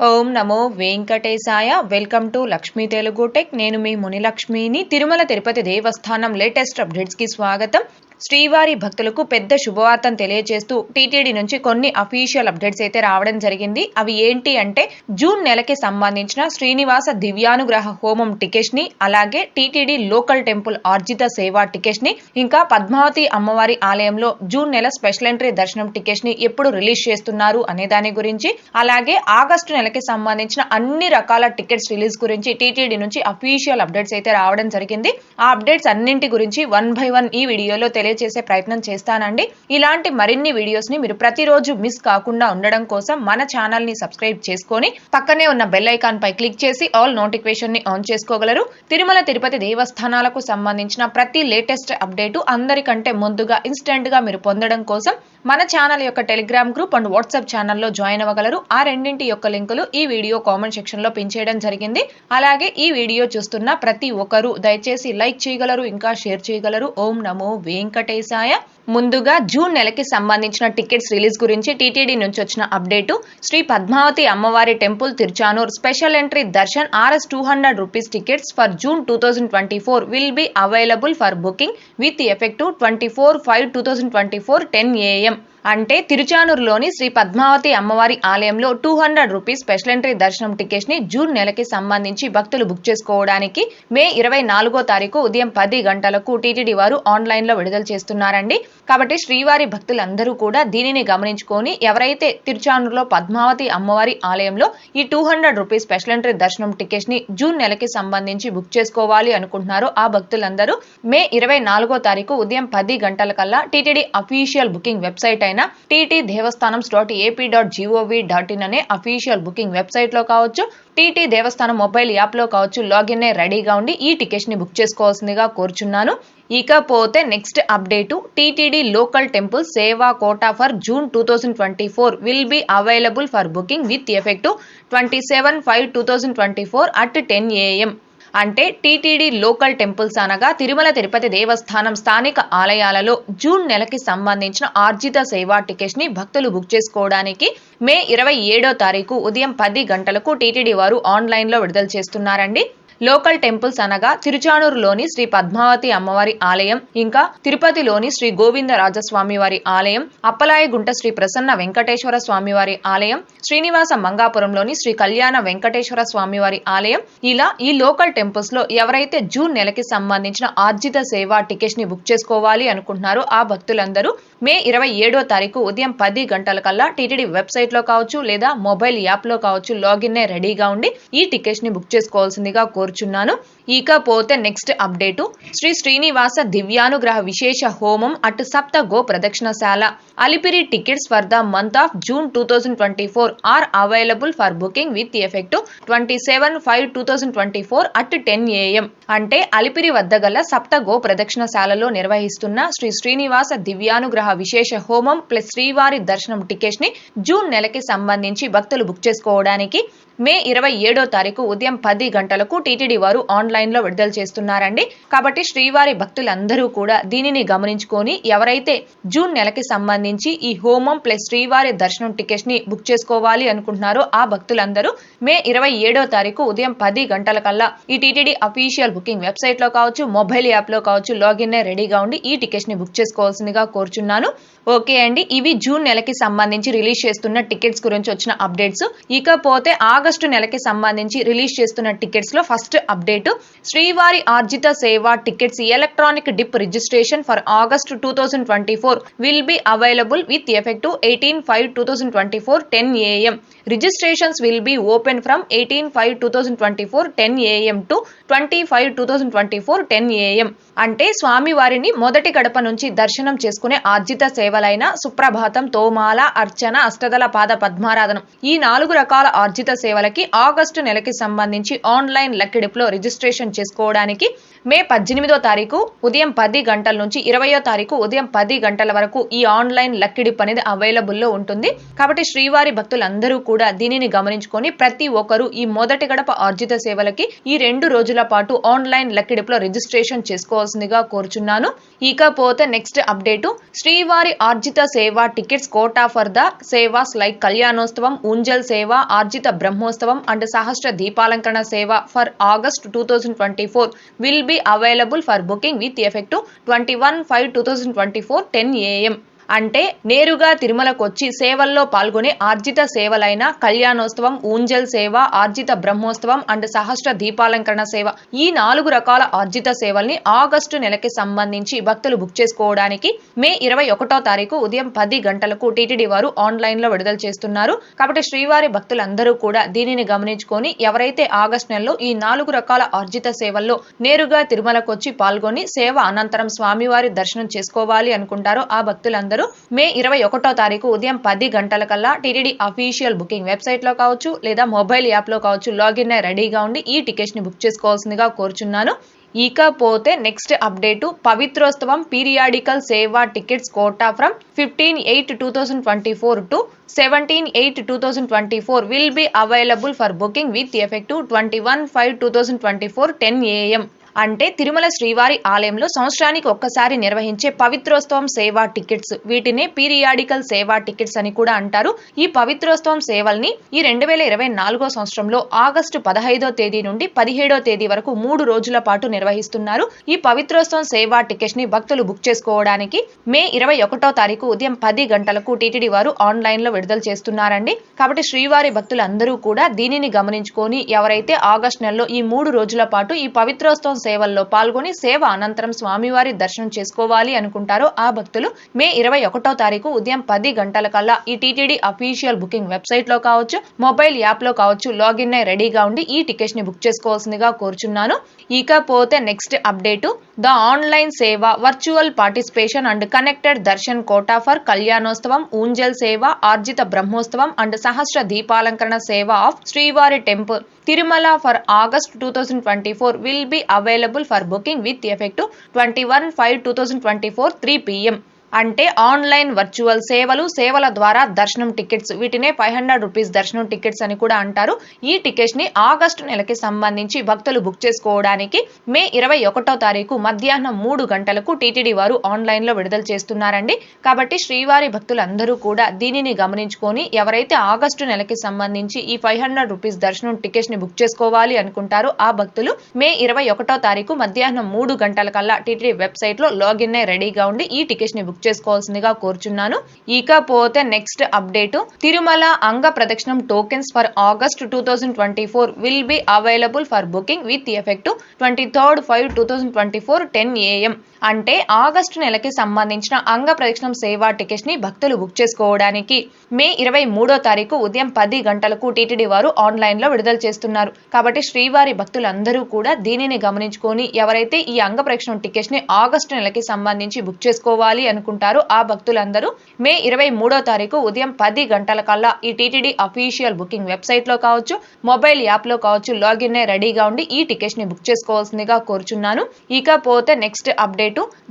Om Namo Venkatesaya. Welcome to Lakshmi Telugu tech. నేను మీ మునిలక్ష్మిని. తిరుమల తిరుపతి దేవస్థానం latest updates కి స్వాగతం. శ్రీవారి భక్తులకు పెద్ద శుభవార్తను తెలియజేస్తూ టీటీడీ నుంచి కొన్ని అఫీషియల్ అప్డేట్స్ అయితే రావడం జరిగింది. అవి ఏంటి అంటే జూన్ నెలకి సంబంధించిన శ్రీనివాస దివ్యానుగ్రహ హోమం టికెట్స్ ని, అలాగే టీటీడీ లోకల్ టెంపుల్ ఆర్జిత సేవా టికెట్స్ ని, ఇంకా పద్మావతి అమ్మవారి ఆలయంలో జూన్ నెల స్పెషల్ ఎంట్రీ దర్శనం టికెట్స్ ని ఎప్పుడు రిలీజ్ చేస్తున్నారు అనే దాని గురించి, అలాగే ఆగస్టు నెలకి సంబంధించిన అన్ని రకాల టికెట్స్ రిలీజ్ గురించి టీటీడీ నుంచి అఫీషియల్ అప్డేట్స్ అయితే రావడం జరిగింది. ఆ అప్డేట్స్ అన్నింటి గురించి 1 by 1 ఈ వీడియోలో చేసే ప్రయత్నం చేస్తానండి. ఇలాంటి మరిన్ని వీడియోస్ ని మీరు ప్రతిరోజు మిస్ కాకుండా ఉండడం కోసం మన ఛానల్ ని సబ్స్క్రైబ్ చేసుకొని పక్కనే ఉన్న బెల్ ఐకాన్ పై క్లిక్ చేసి ఆల్ నోటిఫికేషన్ ని ఆన్ చేసుకోగలరు. తిరుమల తిరుపతి దేవస్థానాలకు సంబంధించిన ప్రతి లేటెస్ట్ అప్డేట్ అందరికంటే ముందుగా ఇన్స్టెంట్ గా మీరు పొందడం కోసం మన ఛానల్ యొక్క టెలిగ్రామ్ గ్రూప్ అండ్ వాట్సాప్ ఛానల్లో జాయిన్ అవ్వగలరు. ఆ రెండింటి యొక్క లింకులు ఈ వీడియో కామెంట్ సెక్షన్ లో పిన్ చేయడం జరిగింది. అలాగే ఈ వీడియో చూస్తున్న ప్రతి ఒక్కరూ దయచేసి లైక్ చేయగలరు, ఇంకా షేర్ చేయగలరు. ఓం నమో వెంకటేశాయ. ముందుగా జూన్ నెలకి సంబంధించిన టికెట్స్ రిలీజ్ గురించి టీటీడీ నుంచి వచ్చిన అప్డేటు. శ్రీ పద్మావతి అమ్మవారి temple Tiruchanur special entry Darshan Rs 200 rupees tickets for June 2024 will be available for booking with effective 24/5/2024 10 AM. అంటే తిరుచానూరులోని శ్రీ పద్మావతి అమ్మవారి ఆలయంలో 200 రూపీస్ స్పెషల్ ఎంట్రీ దర్శనం టికెట్స్ ని జూన్ నెలకి సంబంధించి భక్తులు బుక్ చేసుకోవడానికి మే 24వ తారీఖు ఉదయం 10 గంటలకు టీటీడీ వారు ఆన్లైన్ లో విడుదల చేస్తున్నారండి. కాబట్టి శ్రీవారి భక్తులందరూ కూడా దీనిని గమనించుకొని ఎవరైతే తిరుచానూరులో పద్మావతి అమ్మవారి ఆలయంలో ఈ 200 రూపీస్ స్పెషల్ ఎంట్రీ దర్శనం టికెట్స్ ని జూన్ నెలకి సంబంధించి బుక్ చేసుకోవాలి అనుకుంటున్నారో ఆ భక్తులందరూ మే 24వ తారీఖు ఉదయం 10 గంటల కల్లా TTD official booking website ttdevastanam.ap.gov.in అనే అఫీషియల్ బుకింగ్ వెబ్సైట్ లో కావచ్చు, టీటీ దేవస్థానం మొబైల్ యాప్ లో కావచ్చు లాగిన్ రెడీగా ఉండి ఈ టికెట్స్ ని బుక్ చేసుకోవాల్సిందిగా కోరుచున్నాను. ఇకపోతే next update. TTD local temple seva quota for June 2024 will be available for booking with effective 27/5/2024 at 10 AM. అంటే టీటీడీ లోకల్ టెంపుల్స్ అనగా తిరుమల తిరుపతి దేవస్థానం స్థానిక ఆలయాలలో జూన్ నెలకి సంబంధించిన ఆర్జిత సేవా టికెట్స్ ని భక్తులు బుక్ చేసుకోవడానికి మే 27వ తారీఖు ఉదయం 10 గంటలకు టీటీడీ వారు ఆన్లైన్ లో విడుదల చేస్తున్నారండి. లోకల్ టెంపుల్స్ అనగా తిరుచానూరులోని శ్రీ పద్మావతి అమ్మవారి ఆలయం, ఇంకా తిరుపతిలోని శ్రీ గోవిందరాజస్వామి వారి ఆలయం, అప్పలాయగుంట శ్రీ ప్రసన్న వెంకటేశ్వర స్వామి వారి ఆలయం, శ్రీనివాస మంగాపురంలోని శ్రీ కళ్యాణ వెంకటేశ్వర స్వామి వారి ఆలయం. ఇలా ఈ లోకల్ టెంపుల్స్ లో ఎవరైతే జూన్ నెలకి సంబంధించిన ఆర్జిత సేవా టికెట్స్ ని బుక్ చేసుకోవాలి అనుకుంటున్నారో ఆ భక్తులందరూ మే 27వ తారీఖు ఉదయం 10 గంటల కల్లా టీటీడీ వెబ్సైట్ లో కావచ్చు లేదా మొబైల్ యాప్ లో కావచ్చు లాగిన్ రెడీగా ఉండి ఈ టికెట్స్ ని బుక్ చేసుకోవాల్సిందిగా కోరుచున్నాను. ఇకపోతే నెక్స్ట్ అప్డేటు. శ్రీ శ్రీనివాస దివ్యానుగ్రహ విశేష హోమం అటు Saptha Go Pradakshinashala Alipiri tickets for the month of June 2024 are available for booking with effective 27/5/2024 at 10 AM. అంటే అలిపిరి వద్ద గల సప్త గో ప్రదక్షిణశాలలో నిర్వహిస్తున్న శ్రీ శ్రీనివాస దివ్యానుగ్రహ విశేష హోమం ప్లస్ శ్రీవారి దర్శనం టికెట్స్ ని జూన్ నెలకి సంబంధించి భక్తులు బుక్ చేసుకోవడానికి మే 27వ తారీఖు ఉదయం 10 గంటలకు టీటీడీ వారు ఆన్లైన్ లో విడుదల చేస్తున్నారండి. కాబట్టి శ్రీవారి భక్తులందరూ కూడా దీనిని గమనించుకొని ఎవరైతే జూన్ నెలకి సంబంధించి ఈ హోమం ప్లస్ శ్రీవారి దర్శనం టికెట్స్ ని బుక్ చేసుకోవాలి అనుకుంటున్నారో ఆ భక్తులందరూ మే 27వ తారీఖు ఉదయం 10 గంటల కల్లా ఈ టీటీడీ అఫీషియల్ బుకింగ్ వెబ్సైట్ లో కావచ్చు మొబైల్ యాప్ లో కావచ్చు లాగిన్ రెడీగా ఉండి ఈ టికెట్స్ ని బుక్ చేసుకోవాల్సిందిగా కోరుచున్నాను. ఓకే అండి, ఇవి జూన్ నెలకి సంబంధించి రిలీజ్ చేస్తున్న టికెట్స్ గురించి వచ్చిన అప్డేట్స్. ఇకపోతే ఆగస్టు నెలకి సంబంధించి రిలీజ్ చేస్తున్న టికెట్స్ లో ఫస్ట్ అప్డేట్. శ్రీవారి ఆర్జిత సేవా tickets electronic dip registration for August 2024 will be available with effective 18/5/2024 10 AM. Registrations will be open from 18/5/2024 10 AM to 20/5/2024 10 AM. అంటే స్వామి వారిని మొదటి గడప నుంచి దర్శనం చేసుకునే ఆర్జిత సేవలైన సుప్రభాతం, తోమాల, అర్చన, అష్టదళ పాద పద్మారాధనం ఈ 4 రకాల ఆర్జిత సేవలకి ఆగస్టు నెలకి సంబంధించి ఆన్లైన్ లక్కీ డిప్ లో రిజిస్ట్రేషన్ చేసుకోవడానికి మే 18వ తారీఖు ఉదయం 10 గంటల నుంచి 20వ తారీఖు ఉదయం 10 గంటల వరకు ఈ ఆన్లైన్ లక్కీ డిప్ అనేది అవైలబుల్ లో ఉంటుంది. కాబట్టి శ్రీవారి భక్తులందరూ కూడా దీనిని గమనించుకొని ప్రతి ఒక్కరూ ఈ మొదటి గడప ఆర్జిత సేవలకి ఈ 2 రోజుల పాటు ఆన్లైన్ లక్కీ డిప్ లో రిజిస్ట్రేషన్ చేసుకోవాల్సిందిగా కోరుచున్నాను. ఇకపోతే next update. Shri Srivari Arjitha Seva tickets quota for the sevas like Kalyanotsavam, Unjal Seva, Arjitha Brahmotsavam and Sahasra Deepalankarana Seva for August 2024 will be available for booking with effect to 21/5/2024 10 AM. అంటే నేరుగా తిరుమలకు వచ్చి సేవల్లో పాల్గొనే ఆర్జిత సేవలైన కళ్యాణోత్సవం, ఊంజల్ సేవ, ఆర్జిత బ్రహ్మోత్సవం అండ్ సహస్ర దీపాలంకరణ సేవ ఈ 4 రకాల ఆర్జిత సేవల్ని ఆగస్టు నెలకి సంబంధించి భక్తులు బుక్ చేసుకోవడానికి మే 21వ తారీఖు ఉదయం 10 గంటలకు టీటీడీ వారు ఆన్లైన్ లో విడుదల చేస్తున్నారు. కాబట్టి శ్రీవారి భక్తులందరూ కూడా దీనిని గమనించుకొని ఎవరైతే ఆగస్టు నెలలో ఈ 4 రకాల ఆర్జిత సేవల్లో నేరుగా తిరుమలకు వచ్చి పాల్గొని సేవ అనంతరం స్వామివారి దర్శనం చేసుకోవాలి అనుకుంటారో ఆ భక్తులందరూ మే 21వ తారీఖు ఉదయం 10 గంటలకల్లా టీటీడీ అఫీషియల్ బుకింగ్ వెబ్సైట్ లో కావచ్చు లేదా మొబైల్ యాప్ లో కావచ్చు లాగిన్ అయి రెడీగా ఉండి ఈ టికెట్స్ ని బుక్ చేసుకోవాల్సిందిగా కోరుచున్నాను. ఇకపోతే నెక్స్ట్ అప్డేటు పవిత్రోత్సవం పీరియాడికల్ సేవా tickets quota from 15/8/2024 to 17/8/2024 will be available for booking with effect to 21/5/2024 10 AM. అంటే తిరుమల శ్రీవారి ఆలయంలో సంవత్సరానికి ఒక్కసారి నిర్వహించే పవిత్రోత్సవం సేవా టికెట్స్, వీటినే పీరియాడికల్ సేవా టికెట్స్ అని కూడా అంటారు. ఈ పవిత్రోత్సవం సేవల్ని ఈ 2024 సంవత్సరంలో ఆగస్టు 15వ తేదీ నుండి 17వ తేదీ వరకు 3 రోజుల పాటు నిర్వహిస్తున్నారు. ఈ పవిత్రోత్సవం సేవా టికెట్స్ ని భక్తులు బుక్ చేసుకోవడానికి మే 21వ తారీఖు ఉదయం 10 గంటలకు టీటీడీ వారు ఆన్లైన్ లో విడుదల చేస్తున్నారండి. కాబట్టి శ్రీవారి భక్తులందరూ కూడా దీనిని గమనించుకొని ఎవరైతే ఆగస్టు నెలలో ఈ 3 రోజుల పాటు ఈ పవిత్రోత్సవం సేవల్లో పాల్గొని సేవ అనంతరం స్వామివారి దర్శనం చేసుకోవాలి అనుకుంటారో ఆ భక్తులు మే 21వ తారీఖు ఉదయం 10 గంటలకల్లా ఈ టీటీడీ అఫీషియల్ బుకింగ్ వెబ్సైట్ లో కావచ్చు మొబైల్ యాప్ లో కావచ్చు లాగిన్ అయి రెడీగా ఉండి ఈ టికెట్స్ ని బుక్ చేసుకోవాల్సిందిగా కోరుచున్నాను. ఇకపోతే next update the online seva virtual participation and connected darshan quota for Kalyanotsavam, Unjal Seva, Arjitha Brahmotsavam and Sahasra Deepalankarana సేవ ఆఫ్ శ్రీవారి temple Tirumala for August 2024 will be available for booking with effect to 21/5/2024 3 PM. అంటే ఆన్లైన్ వర్చువల్ సేవల ద్వారా దర్శనం టికెట్స్, వీటినే 500 రూపీస్ దర్శనం టికెట్స్ అని కూడా అంటారు. ఈ టికెట్స్ ని ఆగస్టు నెలకి సంబంధించి భక్తులు బుక్ చేసుకోవడానికి మే 21వ తారీఖు మధ్యాహ్నం 3 గంటలకు టీటీడీ వారు ఆన్లైన్ లో విడుదల చేస్తున్నారండి. కాబట్టి శ్రీవారి భక్తులందరూ కూడా దీనిని గమనించుకొని ఎవరైతే ఆగస్టు నెలకి సంబంధించి ఈ 500 రూపీస్ దర్శనం టికెట్స్ ని బుక్ చేసుకోవాలి అనుకుంటారో ఆ భక్తులు మే 21వ తారీఖు మధ్యాహ్నం 3 గంటలకల్లా టీటీడీ వెబ్సైట్ లో లాగిన్ అయి రెడీగా ఉండి ఈ టికెట్స్ ని బుక్ చేసుకోవాల్సిందిగా కోరుచున్నాను. ఇకపోతే నెక్స్ట్ అప్డేటు తిరుమల అంగ ప్రదక్షిణం tokens for August 2024 will be available for booking with effect 23/5/2024 10 AM. అంటే ఆగస్టు నెలకి సంబంధించిన అంగ ప్రదక్షిణం సేవా టికెట్స్ ని భక్తులు బుక్ చేసుకోవడానికి మే 23వ తారీఖు ఉదయం 10 గంటలకు టీటీడీ వారు ఆన్లైన్ లో విడుదల చేస్తున్నారు. కాబట్టి శ్రీవారి భక్తులందరూ కూడా దీనిని గమనించుకొని ఎవరైతే ఈ అంగ ప్రదక్షిణం టికెట్స్ ని ఆగస్టు నెలకి సంబంధించి బుక్ చేసుకోవాలి అనుకుంటారో ఆ భక్తులందరూ మే 23వ తారీఖు ఉదయం 10 గంటలకల్లా ఈ టీటీడీ అఫీషియల్ బుకింగ్ వెబ్సైట్ లో కావచ్చు మొబైల్ యాప్ లో కావచ్చు లాగిన్ అయి రెడీగా ఉండి ఈ టికెట్స్ ని బుక్ చేసుకోవాల్సిందిగా కోరుచున్నాను. ఇకపోతే next update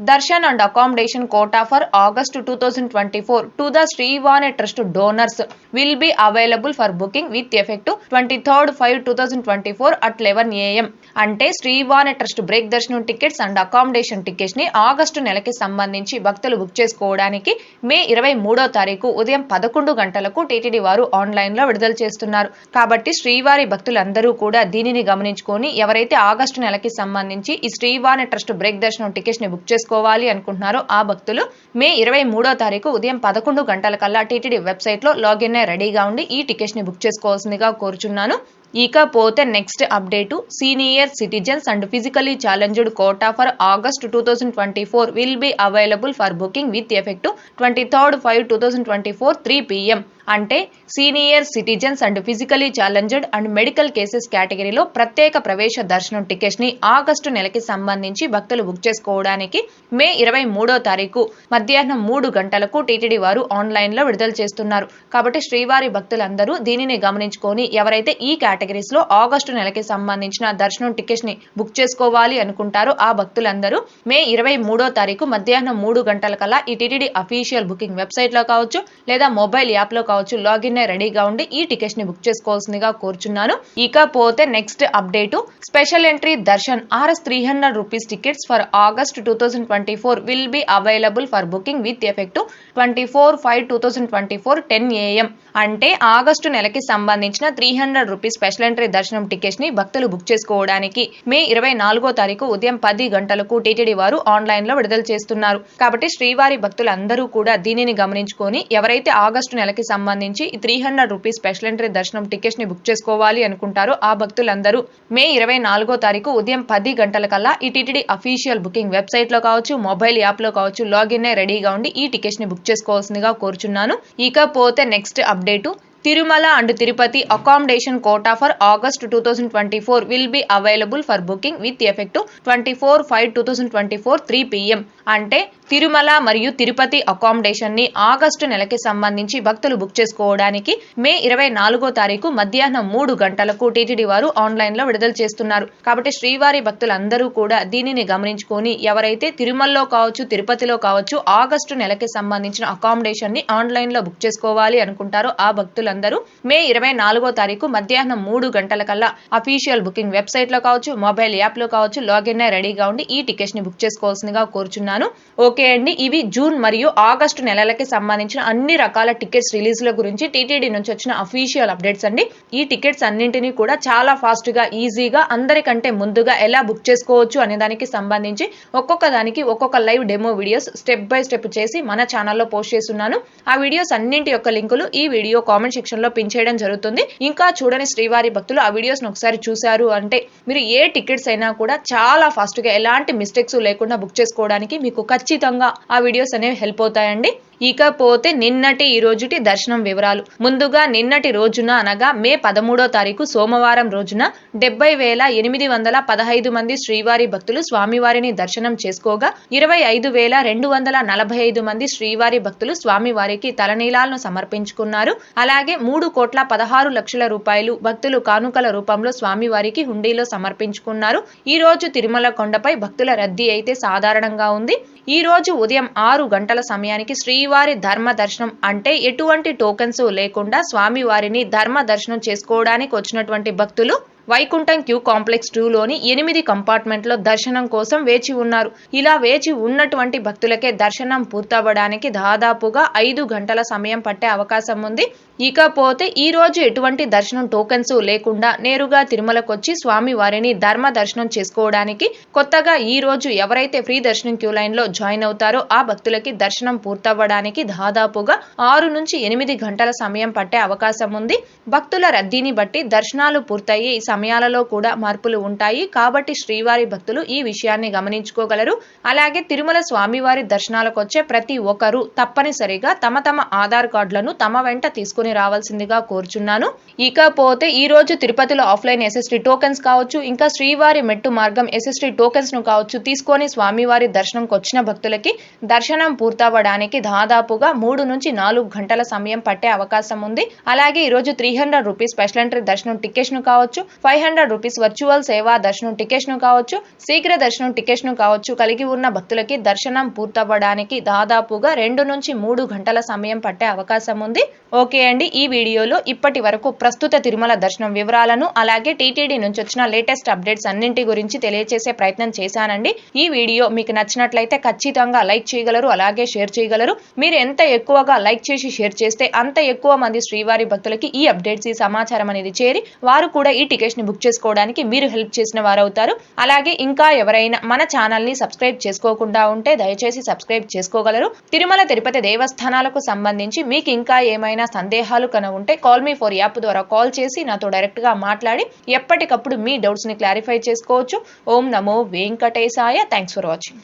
darshan and accommodation quota for August 2024 to the Srivani trust donors will be available for booking with effect 23/5/2024 at 11 AM. అంటే శ్రీవాణి ట్రస్ట్ బ్రేక్ దర్శనం టికెట్స్ అండ్ అకామిడేషన్ టికెట్స్ ని ఆగస్టు నెలకి సంబంధించి భక్తులు బుక్ చేసుకోవడానికి మే 23వ తారీఖు ఉదయం 11 గంటలకు టీటీడీ వారు ఆన్లైన్ లో విడుదల చేస్తున్నారు. కాబట్టి శ్రీవారి భక్తులందరూ కూడా దీనిని గమనించుకొని ఎవరైతే ఆగస్టు నెలకి సంబంధించి ఈ శ్రీవాణి ట్రస్ట్ బ్రేక్ దర్శనం టికెట్స్ ని బుక్ చేసుకోవాలి అనుకుంటున్నారో ఆ భక్తులు మే 23వ తారీఖు ఉదయం 11 గంటలకల్లా టీటీడీ వెబ్సైట్ లో లాగిన్ అయి రెడీగా ఉండి ఈ టికెట్స్ ని బుక్ చేసుకోవాల్సిందిగా కోరుచున్నాను. ఇకపోతే next update senior citizens and physically challenged quota for August 2024 will be available for booking with effect 23/5/2024 3 PM. అంటే senior citizens and physically challenged and medical cases కేటగిరీలో ప్రత్యేక ప్రవేశ దర్శనం టికెట్స్ ని ఆగస్టు నెలకి సంబంధించి భక్తులు బుక్ చేసుకోవడానికి మే 23వ తారీఖు మధ్యాహ్నం 3 గంటలకు టీటీడీ వారు ఆన్లైన్ లో విడుదల చేస్తున్నారు. కాబట్టి శ్రీవారి భక్తులందరూ దీనిని గమనించుకొని ఎవరైతే ఈ కేటగిరీస్ లో ఆగస్టు నెలకి సంబంధించిన దర్శనం టికెట్స్ ని బుక్ చేసుకోవాలి అనుకుంటారో ఆ భక్తులందరూ మే 23వ తారీఖు మధ్యాహ్నం 3 గంటలకల్లా ఈ టీటీడీ అఫీషియల్ బుకింగ్ వెబ్సైట్ లో కావచ్చు లేదా మొబైల్ యాప్ లో కావచ్చు కావచ్చు లాగిన్ అయి రెడీగా ఉండి ఈ టికెట్స్ ని బుక్ చేసుకోవాల్సిందిగా కోరుచున్నాను. ఇకపోతే next update, special entry Darshan RS 300 rupees tickets for August 2024 will be available for booking with effect 24/5/2024 10 AM. అంటే ఆగస్టు నెలకి సంబంధించిన 300 రూపీస్ స్పెషల్ ఎంట్రీ దర్శనం టికెట్స్ ని భక్తులు బుక్ చేసుకోవడానికి మే 24వ తారీఖు ఉదయం 10 గంటలకు టీటీడీ వారు ఆన్లైన్ లో విడుదల చేస్తున్నారు. కాబట్టి శ్రీవారి భక్తులు అందరూ కూడా దీనిని గమనించుకొని ఎవరైతే ఆగస్టు నెలకి సంబంధించి 300 రూపీస్ స్పెషల్ ఎంట్రీ దర్శనం టికెట్స్ ని బుక్ చేసుకోవాలి అనుకుంటారో ఆ భక్తులందరూ మే 24వ తారీఖు ఉదయం 10 గంటలకల్లా ఈ టీటీడీ అఫీషియల్ బుకింగ్ వెబ్సైట్ లో కావచ్చు మొబైల్ యాప్ లో కావచ్చు లాగిన్ అయి రెడీగా ఉండి ఈ టికెట్స్ ని బుక్ చేసుకోవాల్సిందిగా కోరుచున్నాను. ఇకపోతే next update, Tirumala and Tirupati accommodation quota for August 2024 will be available for booking with effect 24/5/2024 3 PM. అంటే తిరుమల మరియు తిరుపతి అకామిడేషన్ ని ఆగస్టు నెలకి సంబంధించి భక్తులు బుక్ చేసుకోవడానికి మే 24వ తారీఖు మధ్యాహ్నం 3 గంటలకు టీటీడీ వారు ఆన్లైన్ లో విడుదల చేస్తున్నారు. కాబట్టి శ్రీవారి భక్తులందరూ కూడా దీనిని గమనించుకొని ఎవరైతే తిరుమలలో కావచ్చు తిరుపతిలో కావచ్చు ఆగస్టు నెలకి సంబంధించిన అకామిడేషన్ ని ఆన్లైన్ లో బుక్ చేసుకోవాలి అనుకుంటారో ఆ భక్తులందరూ మే 24వ తారీఖు మధ్యాహ్నం 3 గంటలకల్లా అఫీషియల్ బుకింగ్ వెబ్సైట్ లో కావచ్చు మొబైల్ యాప్ లో కావచ్చు లాగిన్ అయి రెడీగా ఉండి ఈ టికెట్స్ ని బుక్ చేసుకోవాల్సిందిగా కోరుచున్నాను. ఓకే అండి, ఇవి జూన్ మరియు ఆగస్టు నెలలకి సంబంధించిన అన్ని రకాల టికెట్స్ రిలీజ్ల గురించి టీటీడీ నుంచి వచ్చిన అఫీషియల్ అప్డేట్స్ అండి. ఈ టికెట్స్ అన్నింటినీ కూడా చాలా ఫాస్ట్ గా ఈజీగా అందరికంటే ముందుగా ఎలా బుక్ చేసుకోవచ్చు అనే దానికి సంబంధించి ఒక్కొక్క దానికి ఒక్కొక్క live demo videos step by step చేసి మన ఛానల్లో పోస్ట్ చేస్తున్నాను. ఆ వీడియోస్ అన్నింటి యొక్క లింకులు ఈ వీడియో కామెంట్ సెక్షన్ లో పిన్ చేయడం జరుగుతుంది. ఇంకా చూడని శ్రీవారి భక్తులు ఆ వీడియోస్ ఒకసారి చూశారు అంటే మీరు ఏ టికెట్స్ అయినా కూడా చాలా ఫాస్ట్ గా ఎలాంటి మిస్టేక్స్ లేకుండా బుక్ చేసుకోవడానికి మీకు ఖచ్చితంగా ఆ వీడియోస్ అనేవి హెల్ప్ అవుతాయండి. ఇకపోతే నిన్నటి ఈ రోజుటి దర్శనం వివరాలు. ముందుగా నిన్నటి రోజున అనగా మే 13వ తారీఖు సోమవారం రోజున 70,815 మంది శ్రీవారి భక్తులు స్వామివారిని దర్శనం చేసుకోగా 25,245 మంది శ్రీవారి భక్తులు స్వామివారికి తలనీలాలను సమర్పించుకున్నారు. అలాగే 3,16,00,000 రూపాయలు భక్తులు కానుకల రూపంలో స్వామివారికి హుండీలో సమర్పించుకున్నారు. ఈ రోజు తిరుమల కొండపై భక్తుల రద్దీ అయితే సాధారణంగా ఉంది. ఈ రోజు ఉదయం 6 గంటల సమయానికి శ్రీవారి ధర్మ దర్శనం అంటే ఎటువంటి టోకెన్స్ లేకుండా స్వామివారిని ధర్మ దర్శనం చేసుకోవడానికి వచ్చినటువంటి భక్తులు వైకుంఠం క్యూ కాంప్లెక్స్ 2లోని 8 కంపార్ట్మెంట్లో దర్శనం కోసం వేచి ఉన్నారు. ఇలా వేచి ఉన్నటువంటి భక్తులకే దర్శనం పూర్తవ్వడానికి దాదాపుగా 5 గంటల సమయం పట్టే అవకాశం ఉంది. ఇకపోతే ఈ రోజు ఎటువంటి దర్శనం టోకెన్స్ లేకుండా నేరుగా తిరుమలకు వచ్చి స్వామి వారిని ధర్మ దర్శనం చేసుకోవడానికి కొత్తగా ఈ రోజు ఎవరైతే ఫ్రీ దర్శనం క్యూ లైన్ లో జాయిన్ అవుతారో ఆ భక్తులకి దర్శనం పూర్తవ్వడానికి దాదాపుగా 6 నుంచి 8 గంటల సమయం పట్టే అవకాశం ఉంది. భక్తుల రద్దీని బట్టి దర్శనాలు పూర్తయ్యే సమయాలలో కూడా మార్పులు ఉంటాయి. కాబట్టి శ్రీవారి భక్తులు ఈ విషయాన్ని గమనించుకోగలరు. అలాగే తిరుమల స్వామివారి దర్శనాలకు వచ్చే ప్రతి ఒక్కరూ తప్పనిసరిగా తమ ఆధార్ కార్డులను తమ వెంట తీసుకుని రావాల్సిందిగా కోరుచున్నాను. ఇకపోతే ఈ రోజు తిరుపతిలో ఆఫ్లైన్ SST టోకెన్స్ కావచ్చు, ఇంకా శ్రీవారి మెట్టు మార్గం SST టోకెన్స్ ను కావచ్చు తీసుకొని స్వామివారి దర్శనంకి వచ్చిన భక్తులకి దర్శనం పూర్తవ్వడానికి దాదాపుగా 3 నుంచి 4 గంటల సమయం పట్టే అవకాశం ఉంది. అలాగే ఈ రోజు 300 రూపీస్ స్పెషల్ ఎంట్రీ దర్శనం టికెట్స్ ను కావచ్చు, 500 రూపీస్ వర్చువల్ సేవా దర్శనం టికెట్స్ ను కావచ్చు, శీఘ్ర దర్శనం టికెట్స్ ను కావచ్చు కలిగి ఉన్న భక్తులకి దర్శనం పూర్తవ్వడానికి దాదాపుగా 2 నుంచి 3 గంటల సమయం పట్టే అవకాశం ఉంది. ఓకే అండి, ఈ వీడియోలో ఇప్పటి వరకు ప్రస్తుత తిరుమల దర్శనం వివరాలను అలాగే టీటీడీ నుంచి వచ్చిన లేటెస్ట్ అప్డేట్స్ అన్నింటి గురించి తెలియజేసే ప్రయత్నం చేశానండి. ఈ వీడియో మీకు నచ్చినట్లయితే ఖచ్చితంగా లైక్ చేయగలరు, అలాగే షేర్ చేయగలరు. మీరు ఎంత ఎక్కువగా లైక్ చేసి షేర్ చేస్తే అంత ఎక్కువ మంది శ్రీవారి భక్తులకి ఈ అప్డేట్స్ ఈ సమాచారం అనేది చేరి వారు కూడా ఈ టికెట్స్ ని బుక్ చేసుకోవడానికి మీరు హెల్ప్ చేసిన వారు అవుతారు. అలాగే ఇంకా ఎవరైనా మన ఛానల్ ని సబ్స్క్రైబ్ చేసుకోకుండా ఉంటే దయచేసి సబ్స్క్రైబ్ చేసుకోగలరు. తిరుమల తిరుపతి దేవస్థానాలకు సంబంధించి మీకు ఇంకా ఏమైనా సందేహాలు ఉంటే కాల్ మీ ఫర్ యాప్ ద్వారా కాల్ చేసి నాతో డైరెక్ట్ గా మాట్లాడి ఎప్పటికప్పుడు మీ డౌట్స్ ని క్లారిఫై చేసుకోవచ్చు. ఓం నమో వెంకటేశాయ. Thanks for watching.